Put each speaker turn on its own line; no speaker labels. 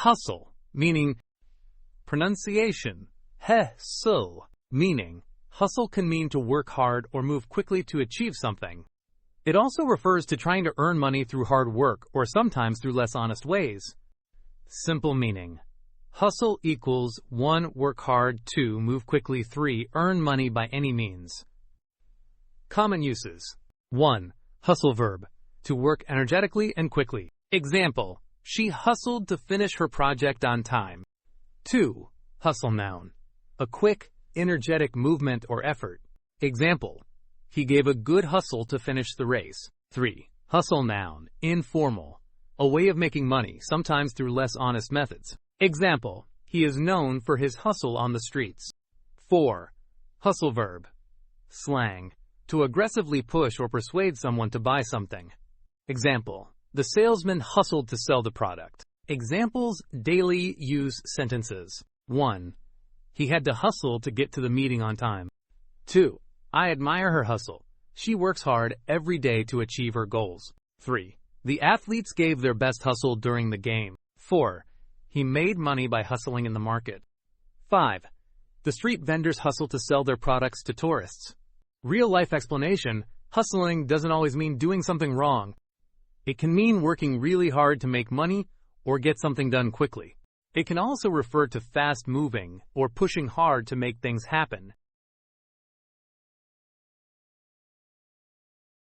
Hustle, meaning pronunciation, hustle, meaning hustle can mean to work hard or move quickly to achieve something. It also refers to trying to earn money through hard work or sometimes through less honest ways. Simple meaning. Hustle equals 1. Work hard, 2. Move quickly, 3. Earn money by any means. Common uses. 1. Hustle verb. To work energetically and quickly. Example. She hustled to finish her project on time. 2. Hustle noun. A quick, energetic movement or effort. Example. He gave a good hustle to finish the race. 3. Hustle noun. Informal. A way of making money, sometimes through less honest methods. Example. He is known for his hustle on the streets. 4. Hustle verb. Slang. To aggressively push or persuade someone to buy something. Example. The salesman hustled to sell the product. Examples: daily use sentences. 1. He had to hustle to get to the meeting on time. 2. I admire her hustle. She works hard every day to achieve her goals. 3. The athletes gave their best hustle during the game. 4. He made money by hustling in the market. 5. The street vendors hustle to sell their products to tourists. Real-life explanation: hustling doesn't always mean doing something wrong. It can mean working really hard to make money or get something done quickly. It can also refer to fast moving or pushing hard to make things happen.